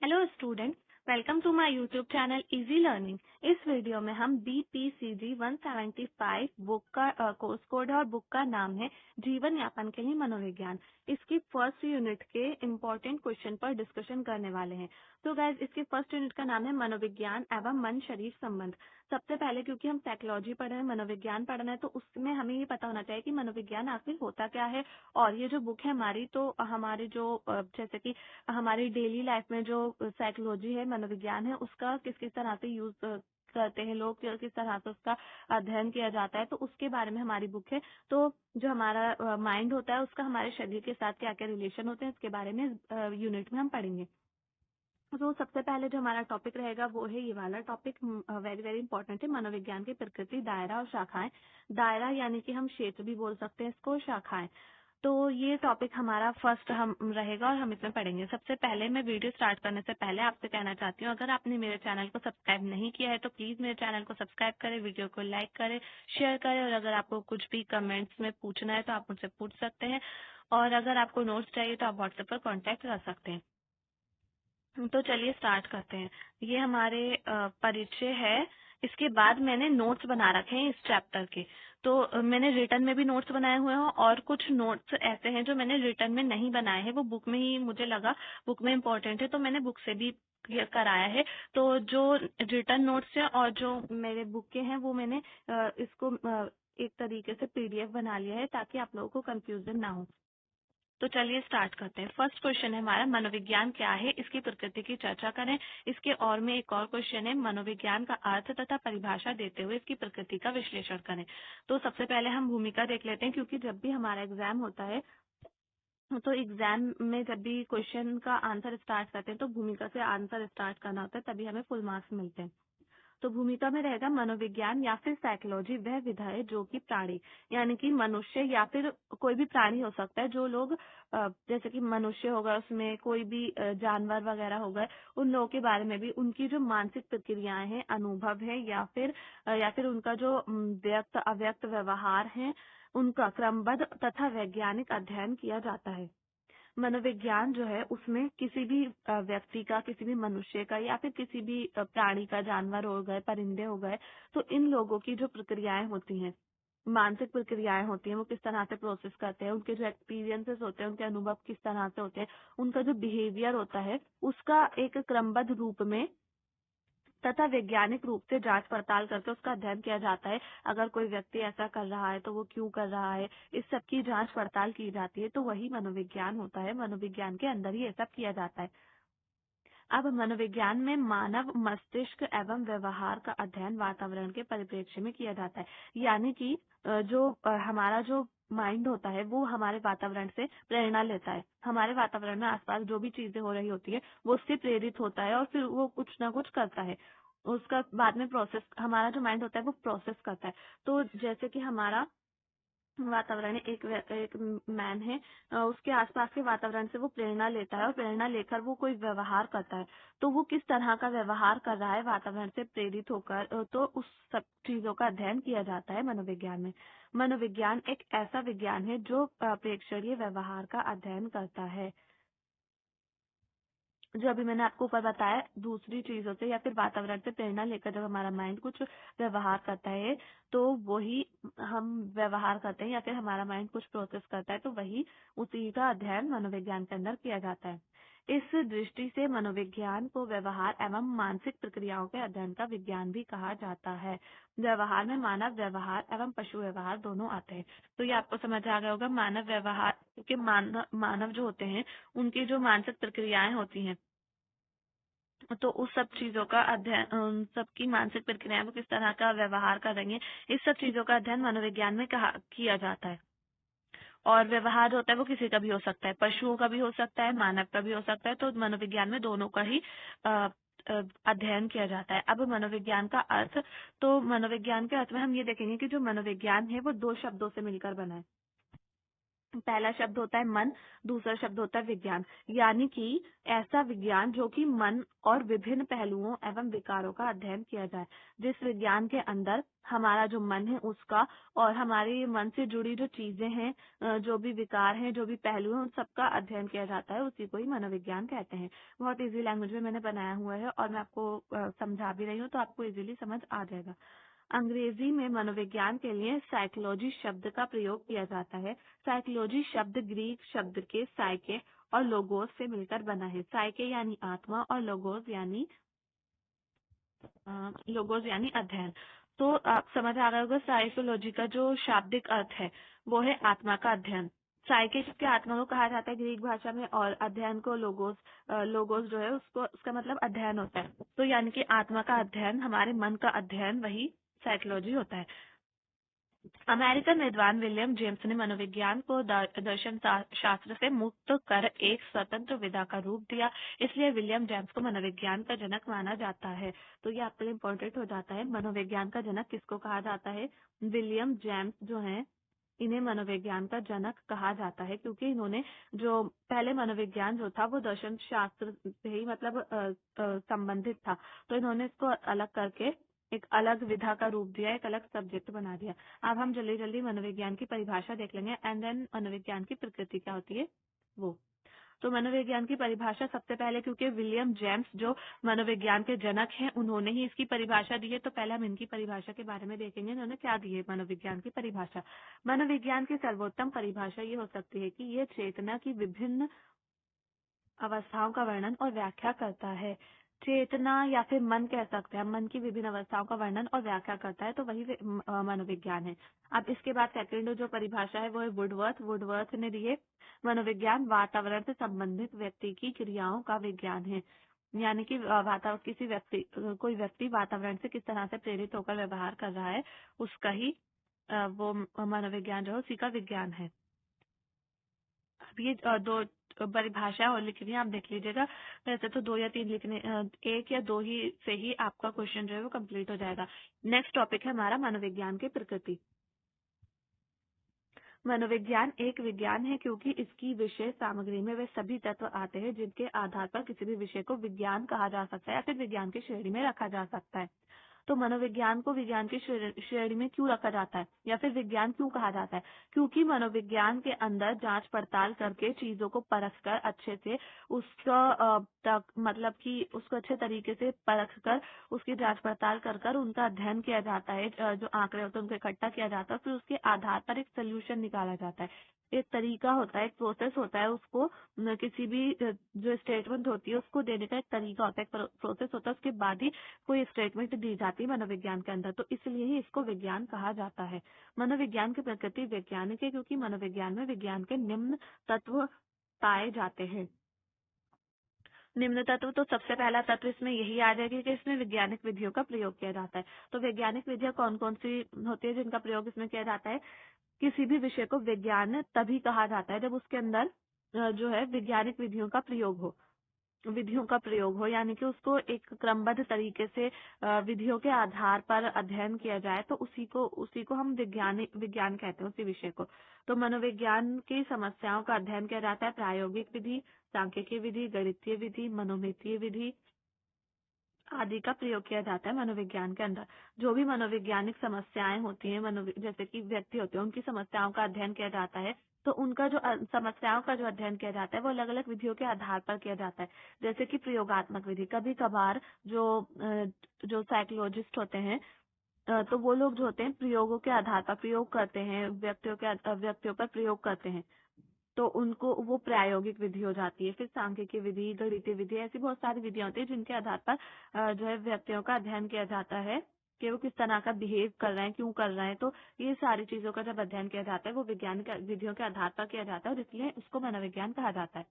Hello student, welcome to my YouTube channel easy learning. इस video में हम BPCG 175 book का कोर्स कोड है और बुक का नाम है जीवन यापन के लिए मनोविज्ञान। इसकी फर्स्ट यूनिट के इम्पोर्टेंट क्वेश्चन पर डिस्कशन करने वाले हैं। तो गाइज, इसकी फर्स्ट यूनिट का नाम है मनोविज्ञान एवं मन शरीर संबंध। सबसे पहले क्योंकि हम साइकोलॉजी पढ़ रहे हैं, मनोविज्ञान पढ़ना है, तो उसमें हमें ये पता होना चाहिए कि मनोविज्ञान आखिर होता क्या है। और ये जो बुक है हमारी, तो हमारी जो जैसे कि हमारी डेली लाइफ में जो साइकोलॉजी है, मनोविज्ञान है, उसका किस किस तरह से यूज करते हैं लोग, किस तरह से उसका अध्ययन किया जाता है, तो उसके बारे में हमारी बुक है। तो जो हमारा माइंड होता है उसका हमारे शरीर के साथ क्या क्या रिलेशन होते हैं, इसके बारे में यूनिट में हम पढ़ेंगे। तो सबसे पहले जो हमारा टॉपिक रहेगा वो है ये वाला टॉपिक, वेरी वेरी इंपॉर्टेंट है, मनोविज्ञान की प्रकृति, दायरा और शाखाएं। दायरा यानी कि हम क्षेत्र भी बोल सकते हैं इसको, शाखाएं। तो ये टॉपिक हमारा फर्स्ट हम रहेगा और हम इसमें पढ़ेंगे। सबसे पहले मैं वीडियो स्टार्ट करने से पहले आपसे कहना चाहती हूँ, अगर आपने मेरे चैनल को सब्सक्राइब नहीं किया है तो प्लीज मेरे चैनल को सब्सक्राइब करें, वीडियो को लाइक करें, शेयर करें, और अगर आपको कुछ भी कमेंट्स में पूछना है तो आप मुझसे पूछ सकते हैं। और अगर आपको नोट्स चाहिए तो आप व्हाट्सएप पर कॉन्टेक्ट कर सकते हैं। तो चलिए स्टार्ट करते हैं। ये हमारे परिचय है। इसके बाद मैंने नोट्स बना रखे हैं इस चैप्टर के। तो मैंने रिटर्न में भी नोट्स बनाए हुए हैं और कुछ नोट्स ऐसे हैं जो मैंने रिटर्न में नहीं बनाए हैं, वो बुक में ही मुझे लगा बुक में इम्पोर्टेंट है, तो मैंने बुक से भी ये कराया है। तो जो रिटर्न नोट्स हैं और जो मेरे बुक के हैं वो मैंने इसको एक तरीके से PDF बना लिया है ताकि आप लोगों को कंफ्यूजन ना हो। तो चलिए स्टार्ट करते हैं। फर्स्ट क्वेश्चन है हमारा, मनोविज्ञान क्या है, इसकी प्रकृति की चर्चा करें। इसके और में एक और क्वेश्चन है, मनोविज्ञान का अर्थ तथा परिभाषा देते हुए इसकी प्रकृति का विश्लेषण करें। तो सबसे पहले हम भूमिका देख लेते हैं, क्योंकि जब भी हमारा एग्जाम होता है तो एग्जाम में जब भी क्वेश्चन का आंसर स्टार्ट करते हैं तो भूमिका से आंसर स्टार्ट करना होता है, तभी हमें फुल मार्क्स मिलते हैं। तो भूमिका में रहेगा, मनोविज्ञान या फिर साइकोलॉजी वह विधा है जो कि प्राणी यानी कि मनुष्य या फिर कोई भी प्राणी हो सकता है, जो लोग जैसे कि मनुष्य होगा, उसमें कोई भी जानवर वगैरह हो गए, उन लोगों के बारे में भी उनकी जो मानसिक प्रक्रियाएं हैं, अनुभव है, या फिर उनका जो व्यक्त अव्यक्त व्यवहार है, उनका क्रमबद्ध तथा वैज्ञानिक अध्ययन किया जाता है। मनोविज्ञान जो है उसमें किसी भी व्यक्ति का, किसी भी मनुष्य का, या फिर किसी भी प्राणी का, जानवर हो गए, परिंदे हो गए, तो इन लोगों की जो प्रक्रियाएं होती हैं, मानसिक प्रक्रियाएं होती हैं, वो किस तरह से प्रोसेस करते हैं, उनके जो एक्सपीरियंसेस होते हैं, उनके अनुभव किस तरह से होते हैं, उनका जो बिहेवियर होता है, उसका एक क्रमबद्ध रूप में तथा वैज्ञानिक रूप से जांच पड़ताल करके उसका अध्ययन किया जाता है। अगर कोई व्यक्ति ऐसा कर रहा है तो वो क्यों कर रहा है, इस सब की जांच पड़ताल की जाती है, तो वही मनोविज्ञान होता है। मनोविज्ञान के अंदर ही ये सब किया जाता है। अब मनोविज्ञान में मानव मस्तिष्क एवं व्यवहार का अध्ययन वातावरण के परिप्रेक्ष्य में किया जाता है। यानी कि हमारा जो माइंड होता है वो हमारे वातावरण से प्रेरणा लेता है। हमारे वातावरण में आसपास जो भी चीजें हो रही होती है वो उससे प्रेरित होता है और फिर वो कुछ ना कुछ करता है। उसका बाद में प्रोसेस, हमारा जो माइंड होता है वो प्रोसेस करता है। तो जैसे कि हमारा वातावरण है, एक मैन है, उसके आसपास के वातावरण से वो प्रेरणा लेता है और प्रेरणा लेकर वो कोई व्यवहार करता है। तो वो किस तरह का व्यवहार कर रहा है वातावरण से प्रेरित होकर, तो उस सब चीजों का अध्ययन किया जाता है मनोविज्ञान में। मनोविज्ञान एक ऐसा विज्ञान है जो प्रेक्षणीय व्यवहार का अध्ययन करता है। जो अभी मैंने आपको ऊपर बताया, दूसरी चीजों से या फिर वातावरण से प्रेरणा लेकर जब हमारा माइंड कुछ व्यवहार करता है तो वही हम व्यवहार करते हैं, या फिर हमारा माइंड कुछ प्रोसेस करता है तो वही उसी का अध्ययन मनोविज्ञान के अंदर किया जाता है। इस दृष्टि से मनोविज्ञान को व्यवहार एवं मानसिक प्रक्रियाओं के अध्ययन का विज्ञान भी कहा जाता है। व्यवहार में मानव व्यवहार एवं पशु व्यवहार दोनों आते हैं। तो ये आपको समझ आ गया होगा, मानव व्यवहार के मानव जो होते हैं उनकी जो मानसिक प्रक्रियाएं होती हैं, तो उस सब चीजों का अध्ययन, उन सबकी मानसिक प्रक्रियाएं वो किस तरह का व्यवहार कर रही हैं, इस सब चीजों का अध्ययन मनोविज्ञान में किया जाता है। और व्यवहार जो होता है वो किसी का भी हो सकता है, पशुओं का भी हो सकता है, मानव का भी हो सकता है। तो मनोविज्ञान में दोनों का ही अ, अध्ययन किया जाता है। अब मनोविज्ञान का अर्थ, तो मनोविज्ञान के अर्थ में हम ये देखेंगे कि जो मनोविज्ञान है वो दो शब्दों से मिलकर बना है। पहला शब्द होता है मन, दूसरा शब्द होता है विज्ञान, यानी कि ऐसा विज्ञान जो कि मन और विभिन्न पहलुओं एवं विकारों का अध्ययन किया जाए। जिस विज्ञान के अंदर हमारा जो मन है उसका और हमारे मन से जुड़ी जो चीजें हैं, जो भी विकार हैं, जो भी पहलू हैं, उन सबका अध्ययन किया जाता है, उसी को ही मनोविज्ञान कहते हैं। बहुत इजी लैंग्वेज में मैंने बनाया हुआ है और मैं आपको समझा भी रही हूँ, तो आपको इजीली समझ आ जाएगा। अंग्रेजी में मनोविज्ञान के लिए साइकोलॉजी शब्द का प्रयोग किया जाता है। साइकोलॉजी शब्द ग्रीक शब्द के साइके और लोगोस से मिलकर बना है। साइके यानी आत्मा और लोगोस यानी अध्ययन। तो आप समझ आ गए होगा, साइकोलॉजी का जो शाब्दिक अर्थ है वो है आत्मा का अध्ययन। साइके के आत्मा को कहा जाता है ग्रीक भाषा में, और अध्ययन को लोगोस, लोगोस जो है उसको, उसका मतलब अध्ययन होता है। तो यानी कि आत्मा का अध्ययन, हमारे मन का अध्ययन, वही साइकोलॉजी होता है। अमेरिकन विद्वान विलियम जेम्स ने मनोविज्ञान को दर्शन शास्त्र से मुक्त कर एक स्वतंत्र विधा का रूप दिया, इसलिए विलियम जेम्स को मनोविज्ञान का जनक माना जाता है। तो ये आपके लिए इम्पोर्टेंट हो जाता है, मनोविज्ञान का जनक किसको कहा जाता है? विलियम जेम्स जो है, इन्हें मनोविज्ञान का जनक कहा जाता है, क्योंकि इन्होंने जो पहले मनोविज्ञान जो था वो दर्शन शास्त्र से ही मतलब संबंधित था, तो इन्होंने इसको अलग करके एक अलग विधा का रूप दिया, एक अलग सब्जेक्ट बना दिया। अब हम जल्दी जल्दी मनोविज्ञान की परिभाषा देख लेंगे एंड देन मनोविज्ञान की प्रकृति क्या होती है वो। तो मनोविज्ञान की परिभाषा सबसे पहले, क्योंकि विलियम जेम्स जो मनोविज्ञान के जनक हैं उन्होंने ही इसकी परिभाषा दी है, तो पहले हम इनकी परिभाषा के बारे में देखेंगे इन्होंने क्या दी है मनोविज्ञान की परिभाषा। मनोविज्ञान की सर्वोत्तम परिभाषा ये हो सकती है कि ये चेतना की विभिन्न अवस्थाओं का वर्णन और व्याख्या करता है। चेतना या फिर मन कह सकते हैं, मन की विभिन्न अवस्थाओं का वर्णन और व्याख्या करता है, तो वही मनोविज्ञान है। अब इसके बाद सेकंड जो परिभाषा है वो है वुडवर्थ। वुडवर्थ ने दी है मनोविज्ञान वातावरण से संबंधित व्यक्ति की क्रियाओं का विज्ञान है, यानी कि वातावरण, किसी व्यक्ति, कोई व्यक्ति वातावरण से किस तरह से प्रेरित होकर व्यवहार कर रहा है, उसका ही वो मनोविज्ञान जो है उसी का विज्ञान है। अब ये दो परिभाषा और लिखनी है, आप देख लीजिएगा। वैसे तो 2 या 3 लिखने, 1 या 2 ही से ही आपका क्वेश्चन जो है वो कंप्लीट हो जाएगा। नेक्स्ट टॉपिक है हमारा मनोविज्ञान की प्रकृति। मनोविज्ञान एक विज्ञान है क्योंकि इसकी विषय सामग्री में वे सभी तत्व आते हैं जिनके आधार पर किसी भी विषय को विज्ञान कहा जा सकता है या फिर विज्ञान की श्रेणी में रखा जा सकता है। तो मनोविज्ञान को विज्ञान की श्रेणी में क्यों रखा जाता है या फिर विज्ञान क्यों कहा जाता है? क्योंकि मनोविज्ञान के अंदर जांच पड़ताल करके चीजों को परख कर अच्छे से उसका मतलब कि उसको अच्छे तरीके से परख कर उसकी जांच पड़ताल कर कर उनका अध्ययन किया जाता है, जो आंकड़े होते हैं उनको इकट्ठा किया जाता है, फिर उसके आधार पर एक सोल्यूशन निकाला जाता है। एक तरीका होता है, एक प्रोसेस होता है, उसको किसी भी जो स्टेटमेंट होती है उसको देने का एक तरीका होता है, एक प्रोसेस होता है, उसके बाद ही कोई स्टेटमेंट दी जाती है मनोविज्ञान के अंदर, तो इसलिए ही इसको विज्ञान कहा जाता है। मनोविज्ञान की प्रकृति वैज्ञानिक है क्योंकि मनोविज्ञान में विज्ञान के निम्न तत्व पाए जाते हैं। निम्न तत्व, तो सबसे पहला तत्व इसमें यही आ जाएगा कि इसमें वैज्ञानिक विधियों का प्रयोग किया जाता है। तो वैज्ञानिक विधियां कौन कौन सी होती है जिनका प्रयोग इसमें किया जाता है? किसी भी विषय को विज्ञान तभी कहा जाता है जब उसके अंदर जो है वैज्ञानिक विधियों का प्रयोग हो, यानी कि उसको एक क्रमबद्ध तरीके से विधियों के आधार पर अध्ययन किया जाए, तो उसी को हम विज्ञान कहते हैं, उसी विषय को। तो मनोविज्ञान की समस्याओं का अध्ययन किया जाता है प्रायोगिक विधि, सांख्यिकीय विधि, गणितीय विधि, मनोमितीय विधि आदि का प्रयोग किया जाता है मनोविज्ञान के अंदर। जो भी मनोवैज्ञानिक समस्याएं होती हैं, जैसे कि व्यक्ति होते हैं उनकी समस्याओं का अध्ययन किया जाता है, तो उनका जो समस्याओं का जो अध्ययन किया जाता है वो अलग अलग विधियों के आधार पर किया जाता है। जैसे कि प्रयोगात्मक विधि, कभी कभार जो साइकोलॉजिस्ट होते हैं, तो वो लोग जो होते हैं प्रयोगों के आधार पर प्रयोग करते हैं, व्यक्तियों पर प्रयोग करते हैं, तो उनको वो प्रायोगिक विधि हो जाती है। फिर सांख्यिकीय विधि, गणितीय विधि, ऐसी बहुत सारी विधियां होती है जिनके आधार पर जो है व्यक्तियों का अध्ययन किया जाता है कि वो किस तरह का बिहेव कर रहे हैं, क्यों कर रहे हैं। तो ये सारी चीजों का जब अध्ययन किया जाता है वो वैज्ञानिक विधियों के आधार पर किया जाता है और इसलिए उसको मनोविज्ञान कहा जाता है।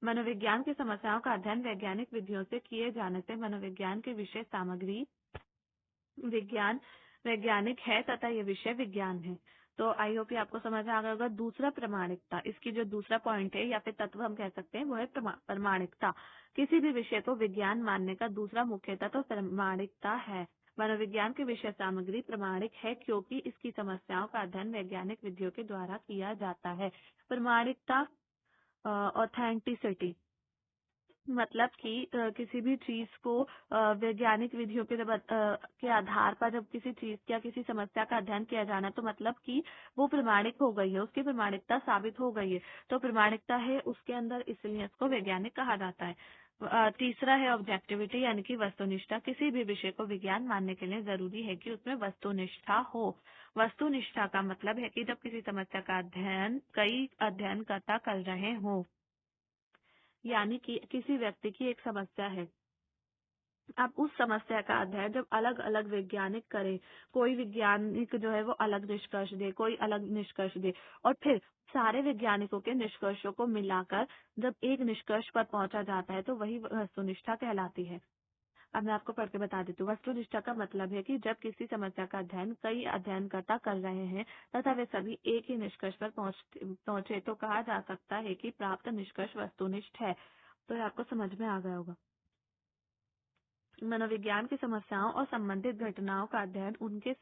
मनोविज्ञान की समस्याओं का अध्ययन वैज्ञानिक विधियों से किए जाने से मनोविज्ञान के विषय सामग्री विज्ञान वैज्ञानिक है तथा ये विषय विज्ञान है। तो आई होप ये आपको समझ आ गया होगा। दूसरा, प्रमाणिकता। इसकी जो दूसरा पॉइंट है या फिर तत्व हम कह सकते हैं वो है प्रमाणिकता। किसी भी विषय को विज्ञान मानने का दूसरा मुख्य तत्व प्रमाणिकता है। मनोविज्ञान की विषय सामग्री प्रामाणिक है क्योंकि इसकी समस्याओं का अध्ययन वैज्ञानिक विधियों के द्वारा किया जाता है। प्रामाणिकता, ऑथेंटिसिटी, मतलब कि किसी भी चीज को वैज्ञानिक विधियों के आधार पर जब किसी चीज या किसी समस्या का अध्ययन किया जाना तो मतलब कि वो प्रमाणिक हो गई है, उसकी प्रमाणिकता साबित हो गई है, तो प्रमाणिकता है उसके अंदर, इसलिए इसको वैज्ञानिक कहा जाता है। तीसरा है ऑब्जेक्टिविटी यानी कि वस्तुनिष्ठा। किसी भी विषय को विज्ञान मानने के लिए जरूरी है कि उसमें वस्तुनिष्ठा हो। वस्तुनिष्ठा का मतलब है कि जब किसी समस्या का अध्ययन कई अध्ययनकर्ता कर रहे हों, यानी कि किसी व्यक्ति की एक समस्या है, अब उस समस्या का अध्ययन जब अलग अलग वैज्ञानिक करे, कोई वैज्ञानिक जो है वो अलग निष्कर्ष दे, कोई अलग निष्कर्ष दे, और फिर सारे वैज्ञानिकों के निष्कर्षों को मिलाकर जब एक निष्कर्ष पर पहुंचा जाता है तो वही वस्तुनिष्ठा कहलाती है। अब मैं आपको पढ़ के बता देती हूँ। वस्तुनिष्ठा का मतलब है कि जब किसी समस्या का अध्ययन कई अध्ययनकर्ता कर रहे हैं तथा वे सभी एक ही निष्कर्ष पर पहुंचे तो कहा जा सकता है कि प्राप्त निष्कर्ष वस्तुनिष्ठ है। तो ये आपको समझ में आ गया होगा। मनोविज्ञान की समस्याओं और संबंधित घटनाओं का अध्ययन उनके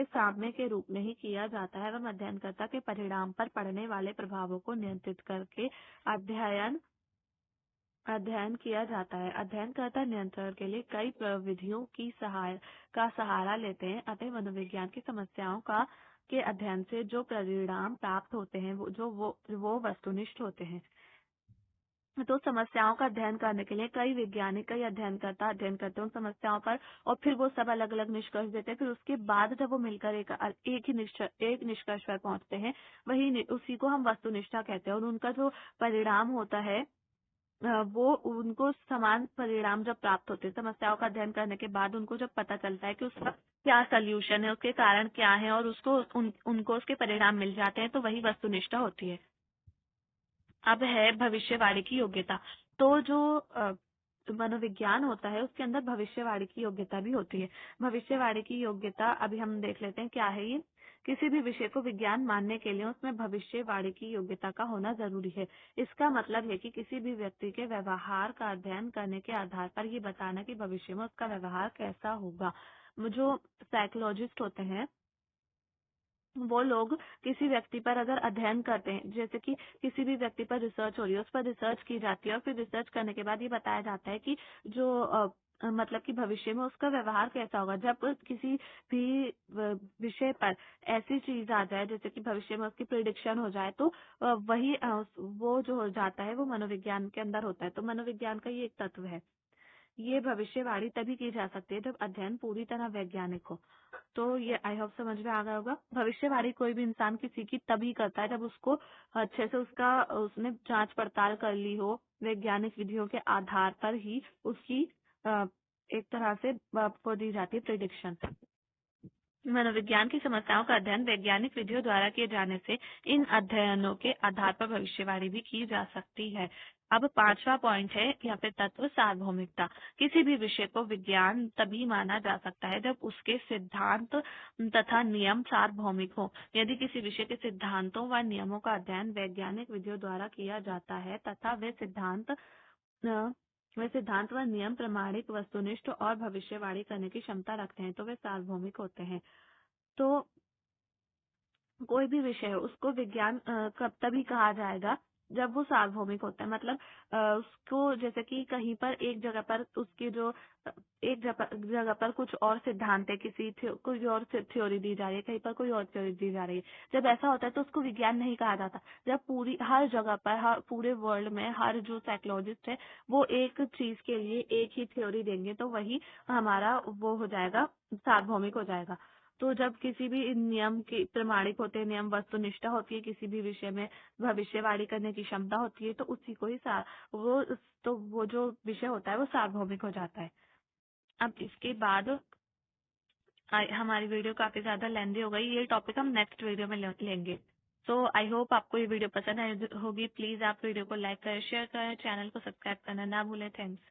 सामने के रूप में ही किया जाता है एवं अध्ययनकर्ता के परिणाम पर पड़ने वाले प्रभावों को नियंत्रित करके अध्ययन किया जाता है। अध्ययनकर्ता नियंत्रण के लिए कई प्रविधियों का सहारा लेते हैं, अतः मनोविज्ञान की समस्याओं के अध्ययन से जो परिणाम प्राप्त होते हैं वो वस्तुनिष्ठ होते हैं। तो समस्याओं का अध्ययन करने के लिए कई वैज्ञानिक, कई अध्ययनकर्ता अध्ययन करते हैं उन समस्याओं पर, और फिर वो सब अलग अलग निष्कर्ष देते हैं। फिर उसके बाद जब वो मिलकर एक निष्कर्ष पर पहुंचते हैं, उसी को हम वस्तुनिष्ठा कहते हैं। और उनका जो परिणाम होता है वो उनको समान परिणाम जब प्राप्त होते हैं, समस्याओं का अध्ययन करने के बाद उनको जब पता चलता है कि उसका क्या सल्यूशन है, उसके कारण क्या है, और उनको उसके परिणाम मिल जाते हैं, तो वही वस्तुनिष्ठा होती है। अब है भविष्यवाणी की योग्यता। तो जो मनोविज्ञान होता है उसके अंदर भविष्यवाणी की योग्यता भी होती है। भविष्यवाणी की योग्यता अभी हम देख लेते हैं क्या है ये। किसी भी विषय को विज्ञान मानने के लिए उसमें भविष्यवाणी की योग्यता का होना जरूरी है। इसका मतलब है कि किसी भी व्यक्ति के व्यवहार का अध्ययन करने के आधार पर ये बताना कि भविष्य में उसका व्यवहार कैसा होगा। जो साइकोलॉजिस्ट होते हैं वो लोग किसी व्यक्ति पर अगर अध्ययन करते हैं, जैसे कि किसी भी व्यक्ति पर रिसर्च हो रही है, उस पर रिसर्च की जाती है और फिर रिसर्च करने के बाद ये बताया जाता है कि जो मतलब कि भविष्य में उसका व्यवहार कैसा होगा। जब किसी भी विषय पर ऐसी चीज आ जाए जैसे कि भविष्य में उसकी प्रिडिक्शन हो जाए तो वो जो हो जाता है वो मनोविज्ञान के अंदर होता है। तो मनोविज्ञान का ये एक तत्व है। ये भविष्यवाणी तभी की जा सकती है जब अध्ययन पूरी तरह वैज्ञानिक हो। तो ये आई होप समझ में आ गया होगा। भविष्यवाणी कोई भी इंसान किसी की तभी करता है जब उसको अच्छे से उसने जांच पड़ताल कर ली हो, वैज्ञानिक विधियों के आधार पर ही उसकी एक तरह से आपको दी जाती है प्रिडिक्शन। मनोविज्ञान की समस्याओं का अध्ययन वैज्ञानिक विधियों द्वारा किए जाने से इन अध्ययनों के आधार पर भविष्यवाणी भी की जा सकती है। अब 5वां पॉइंट है यहाँ पे तत्व सार्वभौमिकता। किसी भी विषय को विज्ञान तभी माना जा सकता है जब उसके सिद्धांत तथा नियम सार्वभौमिक हो। यदि किसी विषय के सिद्धांतों व नियमों का अध्ययन वैज्ञानिक विधियों द्वारा किया जाता है तथा वे सिद्धांत व नियम प्रामाणिक, वस्तुनिष्ठ और भविष्यवाणी करने की क्षमता रखते हैं तो वे सार्वभौमिक होते हैं। तो कोई भी विषय है उसको विज्ञान कब तभी कहा जाएगा जब वो सार्वभौमिक होता है। मतलब उसको जैसे कि कहीं पर एक जगह पर उसकी जो एक जगह पर कुछ और सिद्धांत है, कोई और थ्योरी दी जा रही है, कहीं पर कोई और थ्योरी दी जा रही है। जब ऐसा होता है तो उसको विज्ञान नहीं कहा जाता। जब हर जगह पर पूरे वर्ल्ड में हर जो साइकोलॉजिस्ट है वो एक चीज के लिए एक ही थ्योरी देंगे तो वही हमारा वो हो जाएगा, सार्वभौमिक हो जाएगा। तो जब किसी भी नियम के प्रमाणिक होते हैं, नियम वस्तुनिष्ठा होती है, किसी भी विषय में भविष्यवाणी करने की क्षमता होती है, तो उसी को ही वो जो विषय होता है वो सार्वभौमिक हो जाता है। अब इसके बाद हमारी वीडियो काफी ज्यादा लेंदी हो गई, ये टॉपिक हम नेक्स्ट वीडियो में लेंगे। तो आई होप आपको ये वीडियो पसंद आई होगी। प्लीज आप वीडियो को लाइक करें, शेयर करें, चैनल को सब्सक्राइब करना ना भूलें। थैंक्स।